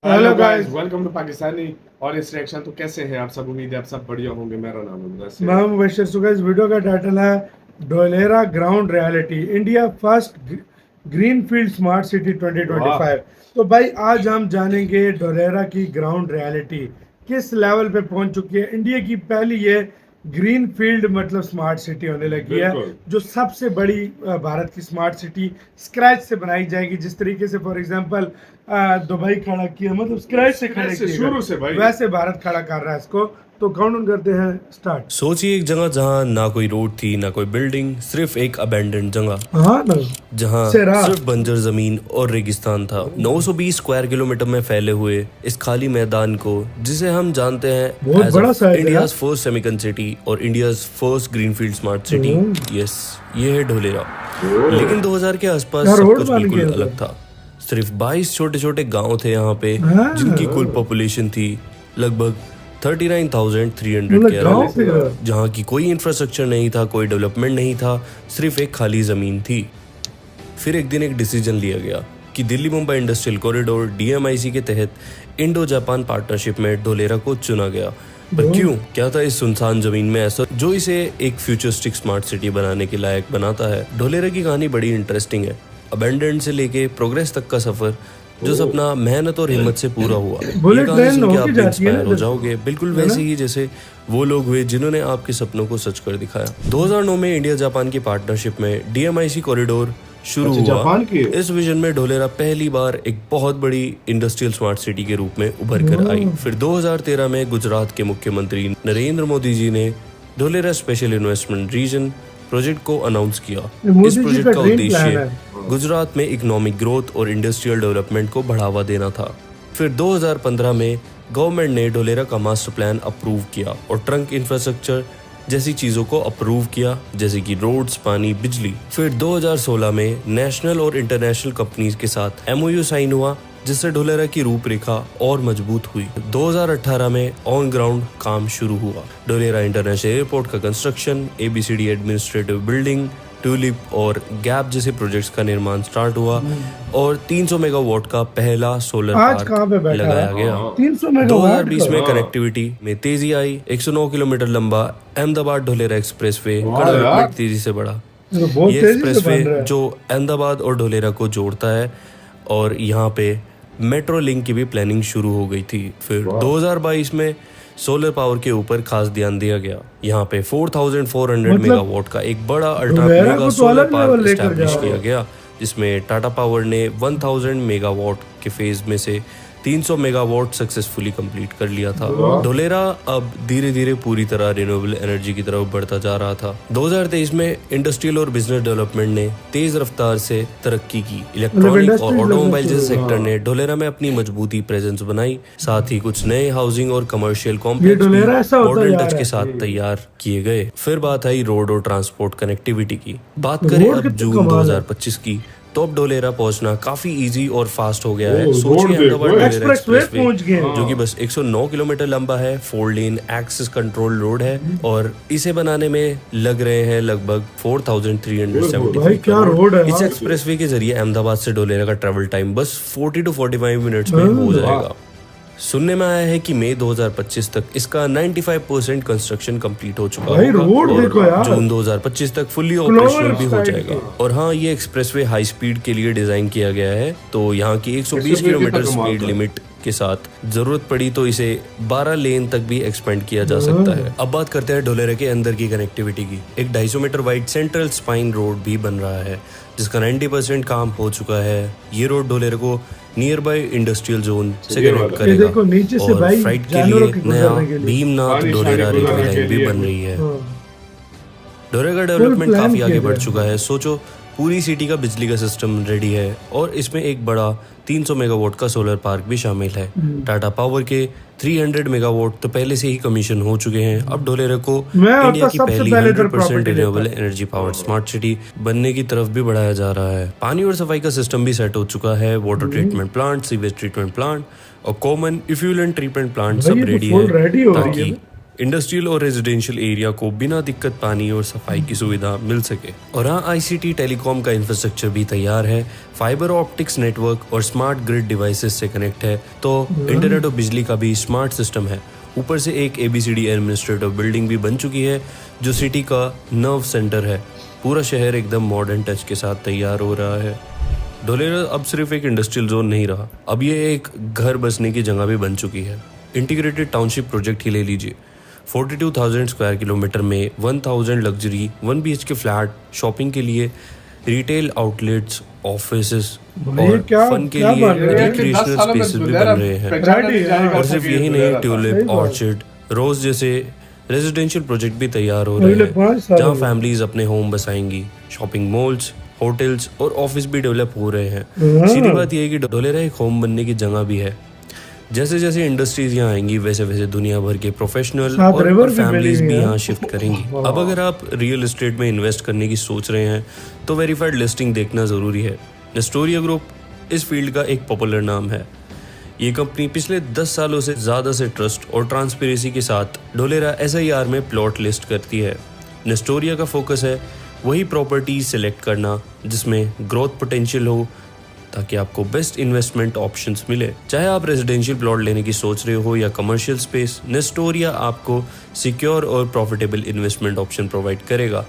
Hello guys, welcome to Pakistani और इस reaction. तो कैसे हैं आप सब? उम्मीद है आप सब बढ़िया होंगे। मेरा नाम है मुदस्सिर। मैं मुबशर। सो गाइस, वीडियो का टाइटल है Dholera ground reality, India first greenfield smart city 2025। तो भाई आज हम जानेंगे ढोलेरा की ग्राउंड रियलिटी किस लेवल पे पहुंच चुकी है। इंडिया की पहली ये ग्रीन फील्ड मतलब स्मार्ट सिटी होने लगी है, जो सबसे बड़ी भारत की स्मार्ट सिटी स्क्रैच से बनाई जाएगी। जिस तरीके से फॉर एग्जांपल दुबई खड़ा किया, मतलब स्क्रैच से खड़ा किया शुरू से भाई, वैसे भारत खड़ा कर रहा है इसको। तो काउंट करते हैं, स्टार्ट। सोचिए एक जगह जहाँ ना कोई रोड थी ना कोई बिल्डिंग, सिर्फ एक अबैंडन्ड जगह हाँ ना, जहाँ सेरा। सिर्फ बंजर जमीन और रेगिस्तान था। 920 स्क्वायर किलोमीटर में फैले हुए इस खाली मैदान को, जिसे हम जानते हैं बहुत बड़ा साइज है। इंडियाज फर्स्ट सेमिकन सिटी और India's first greenfield smart city, yes ये है ढोलेरा। लेकिन 2000 के आसपास यार, सब रोड कुछ बन बिल्कुल गया अलग था। सिर्फ 22 छोटे छोटे गांव थे यहाँ पे, हाँ। जिनकी कुल पॉपुलेशन थी लगभग 39,300 मतलब के गाँव अराउंड, पे जहाँ की कोई इंफ्रास्ट्रक्चर नहीं था, कोई डेवलपमेंट नहीं था, सिर्फ एक खाली ज़मीन थी। फिर एक दिन एक डिसीजन लिया गया कि Delhi Mumbai industrial corridor DMIC के तहत इंडो जापान पार्टनरशिप में ढोलेरा को चुना गया। पर क्यों? क्या था इस सुनसान जमीन में ऐसा जो इसे एक फ्यूचरिस्टिक स्मार्ट सिटी बनाने के लायक बनाता है? ढोलेरा की कहानी बड़ी इंटरेस्टिंग है। अबैंडन से लेके प्रोग्रेस तक का सफर, जो सपना मेहनत और हिम्मत से पूरा हुआ। ये कहानी सुन के आप भी इंस्पायर हो जाओगे, बिल्कुल वैसे ही जैसे वो लोग हुए जिन्होंने आपके सपनों को सच कर दिखाया। 2009 में इंडिया जापान की पार्टनरशिप में DMIC कॉरिडोर शुरू हुआ। इस विजन में ढोलेरा पहली बार एक बहुत बड़ी इंडस्ट्रियल स्मार्ट सिटी के रूप में उभर कर आई। फिर 2013 में गुजरात के मुख्यमंत्री नरेंद्र मोदी जी ने Dholera special investment region project को अनाउंस किया। इस प्रोजेक्ट का उद्देश्य गुजरात में इकोनॉमिक ग्रोथ और इंडस्ट्रियल डेवलपमेंट को बढ़ावा देना था। फिर 2015 में गवर्नमेंट ने ढोलेरा का मास्टर प्लान अप्रूव किया और ट्रंक इंफ्रास्ट्रक्चर जैसी चीजों को अप्रूव किया, जैसे कि रोड्स, पानी, बिजली। फिर 2016 में नेशनल और इंटरनेशनल कंपनीज के साथ MOU साइन हुआ, जिससे ढोलेरा की रूपरेखा और मजबूत हुई। 2018 में ऑन ग्राउंड काम शुरू हुआ। ढोलेरा इंटरनेशनल एयरपोर्ट का construction, ABCD administrative building, tulip और गैप जैसे प्रोजेक्ट्स का निर्माण स्टार्ट हुआ और 300 मेगावाट का पहला सोलर पार्क लगाया गया। 2020 में कनेक्टिविटी में तेजी आई। 109 किलोमीटर लंबा अहमदाबाद ढोलेरा एक्सप्रेसवे का डेवलपमेंट तेजी से बढ़ा। ये एक्सप्रेसवे जो अहमदाबाद और ढोलेरा को जोड़ता है, और यहाँ पे मेट्रो लिंक की भी प्लानिंग शुरू हो गई थी। फिर 2022 में सोलर पावर के ऊपर खास ध्यान दिया गया। यहाँ पे 4400 मेगावाट का एक बड़ा ultra mega solar park establish किया गया, जिसमें टाटा पावर ने 1000 मेगावाट के फेज में से 300 मेगावाट सक्सेसफुली कंप्लीट कर लिया था। ढोलेरा अब धीरे धीरे पूरी तरह रिन्यूएबल एनर्जी की तरफ बढ़ता जा रहा था। 2023 में इंडस्ट्रियल और बिजनेस डेवलपमेंट ने तेज रफ्तार से तरक्की की। इलेक्ट्रॉनिक और ऑटोमोबाइल जैसे सेक्टर ने ढोलेरा में अपनी मजबूती प्रेजेंस बनाई। साथ ही कुछ नए हाउसिंग और कमर्शियल कॉम्प्लेक्स मॉडर्न टच के साथ तैयार किए गए। फिर बात आई रोड और ट्रांसपोर्ट कनेक्टिविटी की। बात करें अब जून 2025 की, तो अब ढोलेरा पहुंचना काफी इजी और फास्ट हो गया है। सोचिए अहमदाबाद ढोलेरा एक्सप्रेसवे, जो कि बस 109 किलोमीटर लंबा है, 4 लेन एक्सेस कंट्रोल रोड है, और इसे बनाने में लग रहे हैं लगभग 4375 करोड़। इस एक्सप्रेसवे के जरिए अहमदाबाद से ढोलेरा का ट्रेवल टाइम बस 40 to 45 मिनट्स में हो जाएगा। सुनने में आया है कि मई 2025 तक इसका 95% कंस्ट्रक्शन कंप्लीट हो चुका है और जून 2025 तक फुल्ली ऑपरेशनल भी हो जाएगा। और हाँ, ये एक्सप्रेसवे हाई स्पीड के लिए डिजाइन किया गया है, तो यहाँ की 120 किलोमीटर स्पीड लिमिट के साथ जरूरत पड़ी तो इसे 12 लेन तक भी एक्सपेंड किया जा सकता है। अब बात करते हैं ढोलेरा के अंदर की कनेक्टिविटी की। एक 250 meter wide central spine road भी बन रहा है, जिसका 90% काम हो चुका है। ये रोड ढोलेरा को नियर बाय इंडस्ट्रियल जोन से कनेक्ट करेगा और फ्राइट के लिए नया भीमनाथ ढोलेरा रेलवे लाइन भी बन रही है। ढोलेरा का डेवलपमेंट काफी आगे बढ़ चुका है। सोचो, पूरी सिटी का बिजली का सिस्टम रेडी है और इसमें एक बड़ा 300 मेगावाट का सोलर पार्क भी शामिल है। टाटा पावर के 300 मेगावाट तो पहले से ही कमीशन हो चुके हैं। अब ढोलेरा को इंडिया की पहली 100% renewable energy powered smart city बनने की तरफ भी बढ़ाया जा रहा है। पानी और सफाई का सिस्टम भी सेट हो चुका है। Water treatment plant, sewage treatment plant और कॉमन इफ्यूलेंट ट्रीटमेंट प्लांट सब रेडी है, ताकि इंडस्ट्रियल और रेजिडेंशियल एरिया को बिना दिक्कत पानी और सफाई की सुविधा मिल सके। और हाँ, आईसीटी टेलीकॉम का इंफ्रास्ट्रक्चर भी तैयार है, फाइबर ऑप्टिक्स नेटवर्क और स्मार्ट ग्रिड डिवाइसेस से कनेक्ट है, तो इंटरनेट और बिजली का भी स्मार्ट सिस्टम है। ऊपर से एक ABCD एडमिनिस्ट्रेटिव बिल्डिंग भी बन चुकी है जो सिटी का नर्व सेंटर है। पूरा शहर एकदम मॉडर्न टच के साथ तैयार हो रहा है। धोलेरा अब सिर्फ एक इंडस्ट्रियल जोन नहीं रहा, अब ये एक घर बसने की जगह भी बन चुकी है। इंटीग्रेटेड टाउनशिप प्रोजेक्ट ही ले लीजिए, 42,000 स्क्वायर किलोमीटर में 1000 लग्जरी 1 BHK फ्लैट, शॉपिंग के लिए रिटेल आउटलेट्स, ऑफिसेस और फन के लिए रिक्रिएशनल स्पेसेस भी बन रहे हैं। और सिर्फ यही नहीं, ट्यूलिप, ऑर्चिड, रोज जैसे रेजिडेंशियल प्रोजेक्ट भी तैयार हो रहे हैं जहां फैमिलीज अपने होम बसाएंगी। शॉपिंग मॉल्स, होटल्स और ऑफिस भी डेवलप हो रहे हैं। सीधी बात यह है कि धोलेरा एक होम बनने की जगह भी है। जैसे जैसे इंडस्ट्रीज यहाँ आएंगी वैसे वैसे दुनिया भर के प्रोफेशनल और फैमिलीज भी यहाँ शिफ्ट करेंगी। अब अगर आप रियल एस्टेट में इन्वेस्ट करने की सोच रहे हैं तो वेरीफाइड लिस्टिंग देखना जरूरी है। नेस्टोरिया ग्रुप इस फील्ड का एक पॉपुलर नाम है। ये कंपनी पिछले 10 सालों से ज़्यादा से ट्रस्ट और ट्रांसपेरेंसी के साथ धोलेरा SIR में प्लॉट लिस्ट करती है। नेस्टोरिया का फोकस है वही प्रॉपर्टीज सेलेक्ट करना जिसमें ग्रोथ पोटेंशियल हो, ताकि आपको बेस्ट इन्वेस्टमेंट ऑप्शंस मिले। चाहे आप रेजिडेंशियल प्लॉट लेने की सोच रहे हो या कमर्शियल स्पेस, नेस्टोरिया आपको सिक्योर और प्रॉफिटेबल इन्वेस्टमेंट ऑप्शन प्रोवाइड करेगा।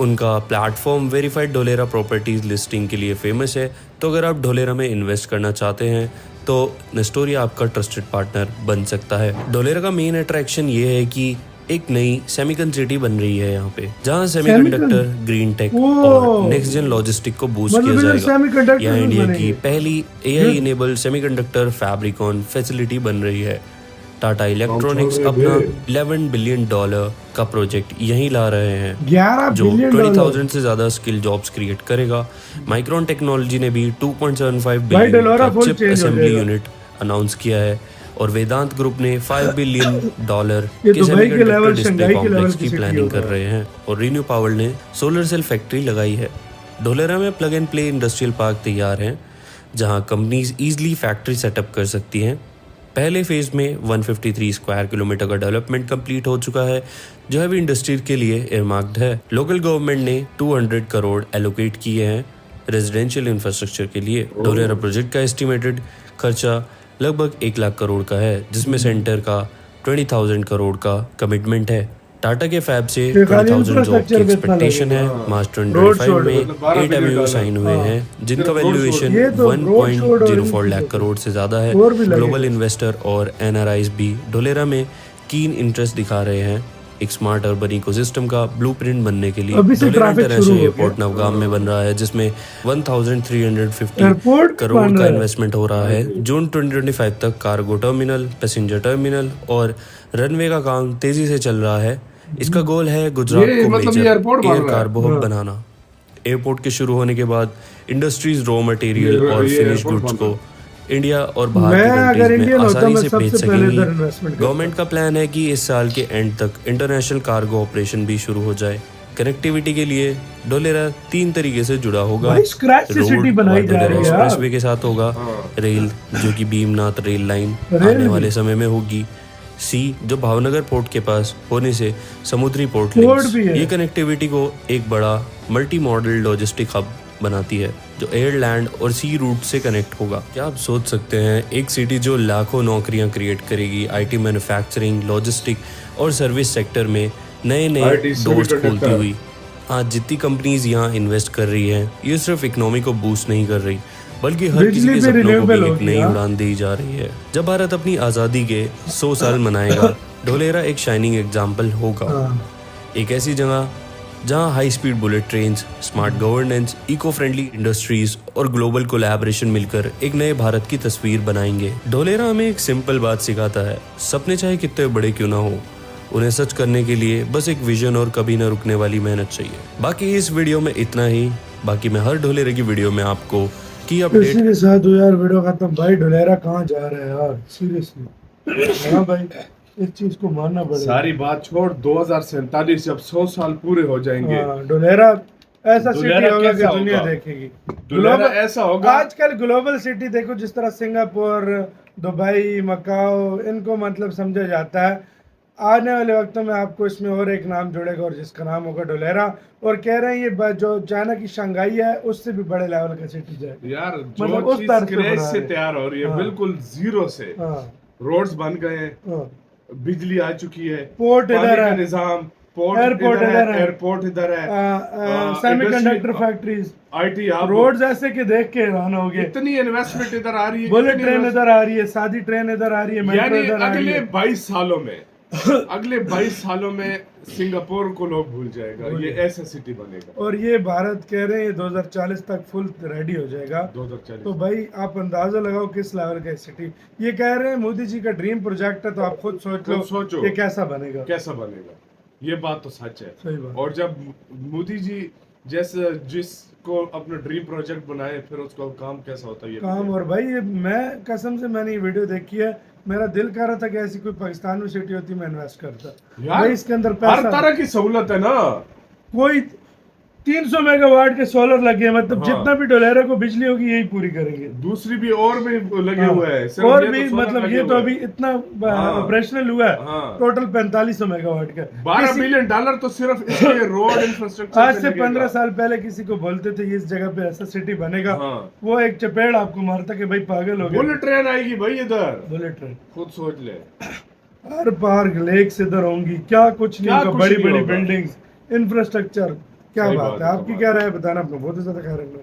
उनका platform verified Dholera properties listing के लिए फेमस है, तो अगर आप धोलेरा में इन्वेस्ट करना चाहते हैं तो नेस्टोरिया आपका ट्रस्टेड पार्टनर बन सकता है। धोलेरा का मेन अट्रैक्शन ये है कि एक नई सेमीकन सिटी बन रही है यहाँ पे, जहाँ सेमीकंडक्टर, ग्रीन टेक और नेक्स्ट जेन लॉजिस्टिक को बूस्ट किया जाएगा। यहाँ इंडिया की पहली AI इनेबल्ड सेमीकंडक्टर फैब्रिकॉन फैसिलिटी बन रही है। टाटा इलेक्ट्रॉनिक्स अपना $11 बिलियन का प्रोजेक्ट यहीं ला रहे हैं जो 20,000 से ज्यादा स्किल जॉब्स क्रिएट करेगा। माइक्रोन टेक्नोलॉजी ने भी $2.75 बिलियन का चिप असेंबली यूनिट अनाउंस किया है और वेदांत ग्रुप ने $5 बिलियन के सेमीकंडक्टर डिस्प्ले कॉम्प्लेक्स की प्लानिंग कर रहे हैं और रिन्यू पावर ने सोलर सेल फैक्ट्री लगाई है। धोलेरा में plug and play industrial park तैयार हैं जहां कंपनीज इजीली फैक्ट्री सेटअप कर सकती हैं। पहले फेज में 153 स्क्वायर किलोमीटर का डेवलपमेंट कंप्लीट हो चुका है जो हैवी इंडस्ट्री के लिए एयरमार्क्ड है। लोकल गवर्नमेंट ने 200 करोड़ एलोकेट किए हैं रेजिडेंशियल इंफ्रास्ट्रक्चर के लिए। धोलेरा प्रोजेक्ट का एस्टिमेटेड खर्चा लगभग 1 लाख करोड़ का है, जिसमें सेंटर का 20,000 करोड़ का कमिटमेंट है। टाटा के फैब से 20,000 जॉब की एक्सपेक्टेशन है। मार्च 2025 में 8 MOU साइन हुए हैं जिनका वैल्यूएशन 1.04 लाख करोड़ से ज्यादा है। ग्लोबल इन्वेस्टर और NRIs भी धोलेरा में कीन इंटरेस्ट दिखा रहे हैं एक स्मार्ट अर्बन इकोसिस्टम का ब्लूप्रिंट बनने के लिए। धोलेरा इंटरनेशनल एयरपोर्ट नवगाम में बन रहा है जिसमें 1,350 करोड़ का इन्वेस्टमेंट हो रहा है। जून 2025 तक कार्गो टर्मिनल, पैसेंजर टर्मिनल और रनवे का काम तेजी से चल रहा है। इसका गोल है गुजरात को मेजर एयर कार्गो हब बनाना। एयरपोर्ट के शुरू होने के बाद इंडस्ट्रीज रॉ मटेरियल और फिनिश गुड्स को इंडिया और बाहर की कंट्रीज में आसानी से भेज सकेंगी। गवर्नमेंट का प्लान है कि इस साल के एंड तक इंटरनेशनल कार्गो ऑपरेशन भी शुरू हो जाए। कनेक्टिविटी के लिए धोलेरा 3 तरीके से जुड़ा होगा। रोड धोलेरा एक्सप्रेसवे के साथ होगा, रेल जो कि भीमनाथ रेल लाइन आने वाले समय में होगी, सी जो भावनगर पोर्ट के पास होने से समुद्री पोर्ट लिंक्स। ये कनेक्टिविटी को एक बड़ा मल्टी मॉडल लॉजिस्टिक हब बनाती है जो एयर, लैंड और सी रूट से कनेक्ट होगा। क्या आप सोच सकते हैं एक सिटी जो लाखों नौकरियां क्रिएट करेगी, IT, मैन्युफैक्चरिंग, लॉजिस्टिक और सर्विस सेक्टर में नए डोर्स खोलती हुई। आज जितनी कंपनीज यहाँ इन्वेस्ट कर रही हैं ये सिर्फ इकोनॉमी को बूस्ट नहीं कर रही बल्कि हर किसी के सपनों को भी एक नई उड़ान दी जा रही है। जब भारत अपनी आज़ादी के 100 साल मनाएगा धोलेरा एक शाइनिंग एग्जाम्पल होगा। एक ऐसी जगह जहां high speed bullet trains, smart governance, eco friendly industries और ग्लोबल कोलैबोरेशन मिलकर एक नए भारत की तस्वीर बनाएंगे। धोलेरा हमें एक सिंपल बात सिखाता है, सपने चाहे कितने बड़े क्यों ना हो, उन्हें सच करने के लिए बस एक विजन और कभी न रुकने वाली मेहनत चाहिए। बाकी इस वीडियो में इतना ही। बाकी मैं हर धोलेरा की वीडियो में आपको की अपडेट के साथ यार वीडियो खत्म। भाई धोलेरा कहाँ जा रहे हैं यार, सीरियसली। हाँ भाई, इस चीज को मानना पड़ेगा। सारी बात छोड़, 2047 जब 100 साल पूरे हो जाएंगे, धोलेरा ऐसा सिटी होगा कि दुनिया देखेगी। धोलेरा ऐसा होगा। आजकल ग्लोबल सिटी देखो, जिस तरह सिंगापुर, दुबई, मकाओ, इनको मतलब समझा जाता है आने वाले वक्तों में आपको इसमें और एक नाम जुड़ेगा और जिसका नाम होगा डोलेरा, और कह रहे हैं ये जो चाइना की शंघाई है उससे भी बड़े लेवल का सिटी जाएगा। यार मतलब जो उस चीज तरफ से क्रैश बना से है। तैयार हो रही है हाँ। बिल्कुल जीरो से, हाँ रोड्स बन गए हैं, हाँ। बिजली आ चुकी है, पोर्ट पानी इधर का है, निजाम, पोर्ट एयरपोर्ट इधर इधर है, है, एयरपोर्ट इधर है, semiconductor factories, IT hub, roads ऐसे के देख के हैरान हो गए। इतनी इन्वेस्टमेंट इधर आ रही है, बुलेट कितनी ट्रेन investment- इधर आ रही है, सादी ट्रेन इधर आ रही है, मेट्रो यानी इधर आ रही अगले है। 22 सालों में अगले 22 सालों में सिंगापुर को लोग भूल जाएगा, ये ऐसा सिटी बनेगा। और ये भारत कह रहे हैं 2040 तक फुल रेडी हो जाएगा। 2040 तो भाई आप अंदाजा लगाओ किस लेवल का सिटी ये कह रहे हैं। मोदी जी का ड्रीम प्रोजेक्ट है, तो आप खुद सोच लो खुद सोचो। ये कैसा बनेगा। कैसा बनेगा, ये बात तो सच है। सही बात। और जब मोदी जी जैसे जिसको अपना ड्रीम प्रोजेक्ट बनाए फिर उसका काम कैसा होता है ये काम। और भाई ये मैं कसम से मैंने ये वीडियो देखी है, मेरा दिल कर रहा था कि ऐसी कोई पाकिस्तान में सिटी होती मैं इन्वेस्ट करता। यार भाई इसके अंदर हर पैसा, तरह की सहूलत है ना। कोई 300 मेगावाट के सोलर लगे हैं, मतलब हाँ। जितना भी डोलेरा को बिजली होगी यही पूरी करेंगे। दूसरी भी और भी लगे हाँ। हुए हैं, सिर्फ और ये भी तो सोलर मतलब लगे ये तो हुए अभी हैं। इतना हाँ। ऑपरेशनल हुआ है, हाँ। टोटल 4500 मेगावाट का। 12 किसी- बिलियन डॉलर तो सिर्फ इसके रोड इंफ्रास्ट्रक्चर आज से 15 साल पहले किसी को बोलते थे इस जगह पे ऐसा सिटी बनेगा, हाँ। वो एक चपेड़ आपको मारता कि भाई पागल हो गया। बुलेट ट्रेन आएगी भाई इधर, बुलेट ट्रेन खुद सोच ले। हर पार लेक्स इधर होंगी, क्या कुछ नहीं क्या होगा, कुछ बड़ी नहीं बड़ी होगा। Buildings, infrastructure. क्या सही बात बात है, है, आपकी बात क्या राय है बताना, अपना बहुत ज्यादा ख्याल रखना।